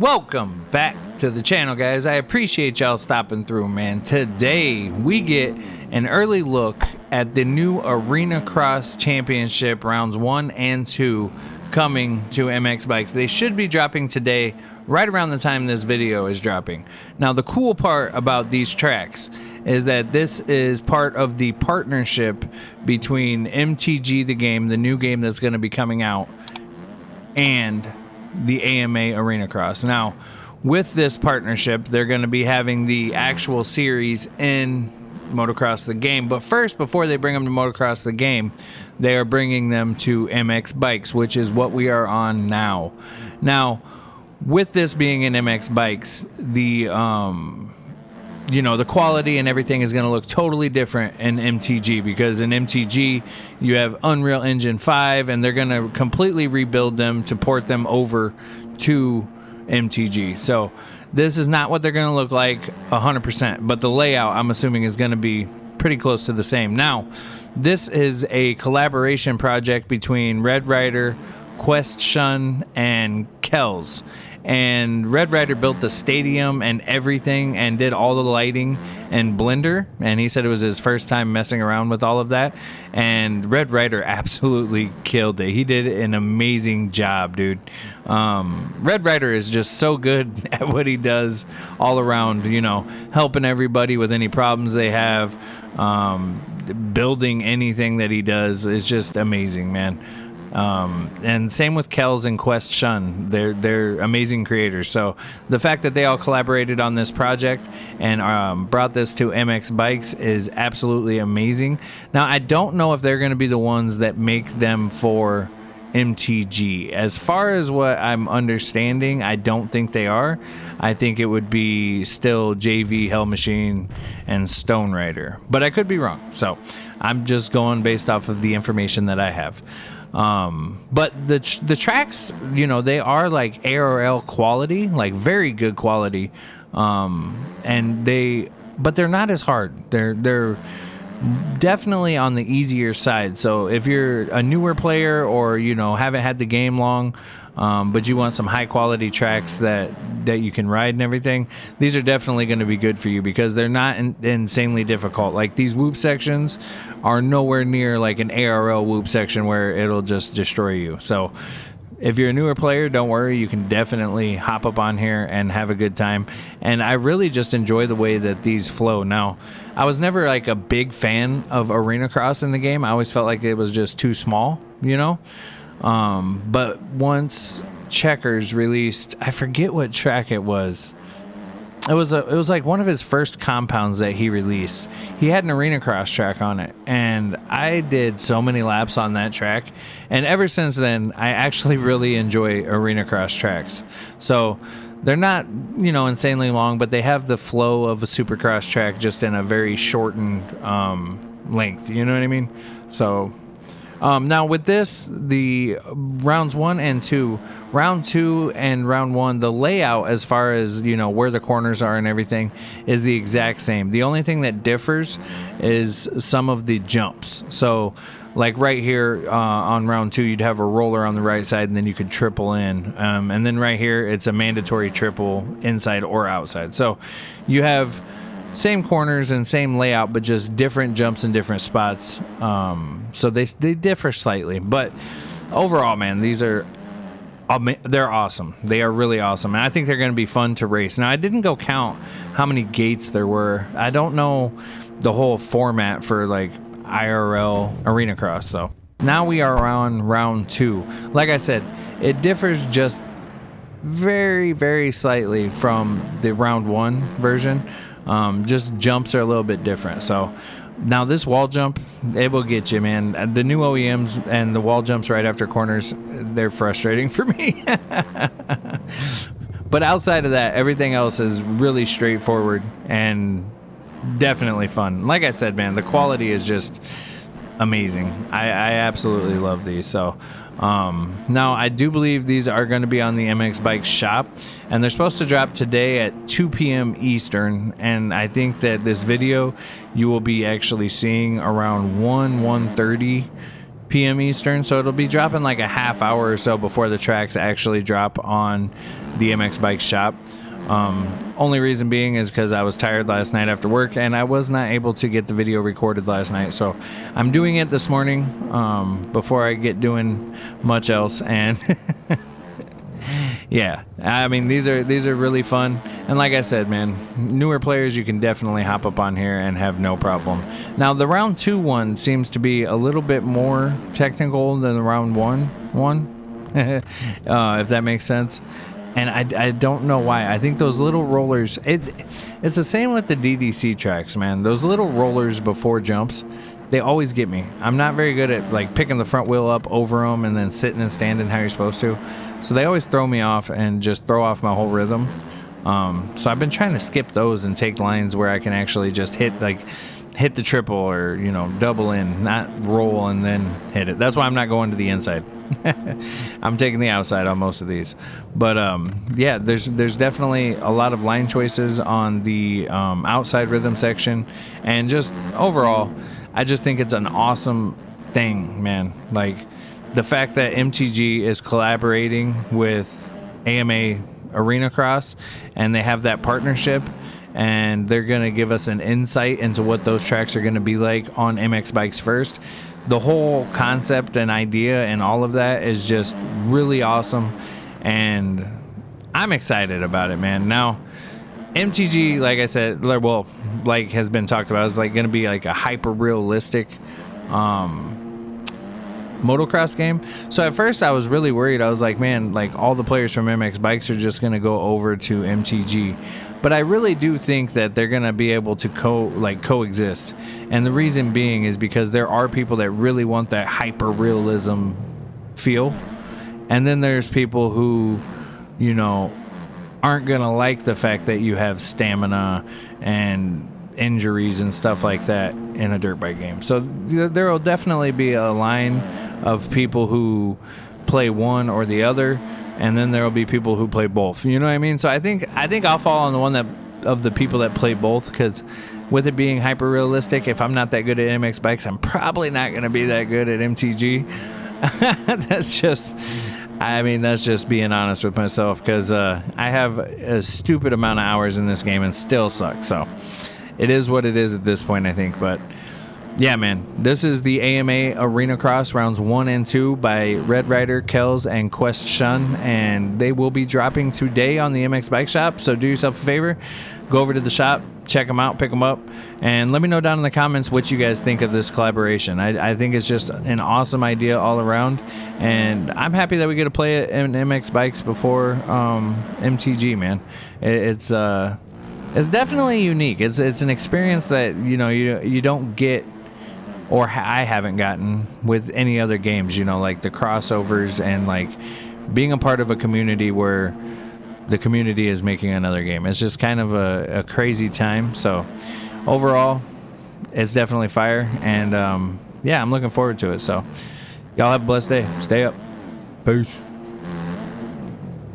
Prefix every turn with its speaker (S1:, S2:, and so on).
S1: Welcome back to the channel, guys. I appreciate y'all stopping through, man. Today we get an early look at the new Arena Cross Championship rounds 1 and 2 coming to MX Bikes. They should be dropping today, right around the time this video is dropping. Now, the cool part about these tracks is that this is part of the partnership between MTG, the game, the new game that's going to be coming out, and the AMA Arena Cross. Now, with this partnership, they're going to be having the actual series in Motocross the game. But first, before they bring them to Motocross the game, they are bringing them to MX Bikes, which is what we are on now. Now, with this being in MX Bikes, the the quality and everything is going to look totally different in MTG, because in MTG you have Unreal Engine 5 and they're going to completely rebuild them to port them over to MTG. So this is not what they're going to look like 100%, but the layout, I'm assuming, is going to be pretty close to the same. Now, this is a collaboration project between Red Ryder, Question, and Kells. And Red Ryder built the stadium and everything and did all the lighting and Blender, and he said it was his first time messing around with all of that, and Red Ryder absolutely killed it. He did an amazing job, dude. Red Ryder is just so good at what he does all around, helping everybody with any problems they have, building anything that he does is just amazing, man. And same with Kells and Quest Shun. They're amazing creators. So the fact that they all collaborated on this project and brought this to MX Bikes is absolutely amazing. Now, I don't know if they're going to be the ones that make them for MTG. As far as what I'm understanding, I don't think they are. I think it would be still JV, Hell Machine, and Stone Rider. But I could be wrong. So I'm just going based off of the information that I have. But the tracks, they are like ARL quality, like very good quality. But they're not as hard. They're definitely on the easier side. So if you're a newer player or, haven't had the game long, but you want some high quality tracks that you can ride and everything, these are definitely going to be good for you, because they're not insanely difficult. Like, these whoop sections are nowhere near like an ARL whoop section where it'll just destroy you. So if you're a newer player, don't worry, you can definitely hop up on here and have a good time. And I really just enjoy the way that these flow. Now, I was never like a big fan of Arena Cross in the game. I always felt like it was just too small, but once Checkers released, I forget what track it was. It was like one of his first compounds that he released. He had an Arena Cross track on it, and I did so many laps on that track. And ever since then, I actually really enjoy Arena Cross tracks. So they're not, insanely long, but they have the flow of a Supercross track, just in a very shortened length. You know what I mean? So now with this, the rounds 1 and 2, round 2 and round 1, the layout as far as, where the corners are and everything is the exact same. The only thing that differs is some of the jumps. So like right here on round 2, you'd have a roller on the right side, and then you could triple in. And then right here, it's a mandatory triple inside or outside. So you have same corners and same layout, but just different jumps in different spots. So they differ slightly, but overall, man, they're awesome. They are really awesome, and I think they're going to be fun to race. Now, I didn't go count how many gates there were. I don't know the whole format for like IRL Arena Cross. So now we are on round 2. Like I said, it differs just very, very slightly from the round 1 version. Just jumps are a little bit different. So now this wall jump, it will get you, man. The new OEMs and the wall jumps right after corners, they're frustrating for me. But outside of that, everything else is really straightforward and definitely fun. Like I said, man, the quality is just amazing. I absolutely love these. So now I do believe these are going to be on the MX Bikes shop, and they're supposed to drop today at 2 p.m. Eastern, and I think that this video you will be actually seeing around 1:30 p.m. Eastern, so it'll be dropping like a half hour or so before the tracks actually drop on the MX Bike shop. Only reason being is because I was tired last night after work and I was not able to get the video recorded last night, so I'm doing it this morning before I get doing much else. And yeah, I mean, these are really fun, and like I said, man, newer players, you can definitely hop up on here and have no problem. Now the round 2 one seems to be a little bit more technical than the round 1 one, if that makes sense. And I don't know why. I think those little rollers, it's the same with the DDC tracks, man. Those little rollers before jumps, they always get me. I'm not very good at like picking the front wheel up over them and then sitting and standing how you're supposed to. So they always throw me off and just throw off my whole rhythm. So I've been trying to skip those and take lines where I can actually just hit the triple or, you know, double in, not roll and then hit it. That's why I'm not going to the inside. I'm taking the outside on most of these. But yeah, there's definitely a lot of line choices on the outside rhythm section, and just overall, I just think it's an awesome thing, man. Like the fact that MTG is collaborating with AMA Arena Cross and they have that partnership, and they're going to give us an insight into what those tracks are going to be like on MX Bikes first. The whole concept and idea and all of that is just really awesome, and I'm excited about it, man. Now, MTG, like I said, well, like has been talked about, is like going to be like a hyper-realistic motocross game. So at first I was really worried. I was like, man, like all the players from MX Bikes are just going to go over to MTG. But I really do think that they're going to be able to coexist. And the reason being is because there are people that really want that hyper-realism feel. And then there's people who, you know, aren't going to like the fact that you have stamina and injuries and stuff like that in a dirt bike game. So there will definitely be a line of people who play one or the other, and then there will be people who play both. You know what I mean? So I think I'll fall on the one of the people that play both, because with it being hyper realistic, if I'm not that good at MX Bikes, I'm probably not going to be that good at MTG. That's just being honest with myself, because I have a stupid amount of hours in this game and still suck. So it is what it is at this point, I think. But yeah, man, this is the AMA Arena Cross rounds 1 and 2 by Red Rider, Kells, and Quest Shun, and they will be dropping today on the MX Bike Shop. So do yourself a favor, go over to the shop, check them out, pick them up, and let me know down in the comments what you guys think of this collaboration. I think it's just an awesome idea all around, and I'm happy that we get to play it in MX Bikes before MTG, man. It's definitely unique. It's an experience that you don't get, or I haven't gotten with any other games. You know, like the crossovers and like being a part of a community where the community is making another game. It's just kind of a crazy time. So overall, it's definitely fire, and yeah, I'm looking forward to it. So y'all have a blessed day. Stay up. Peace.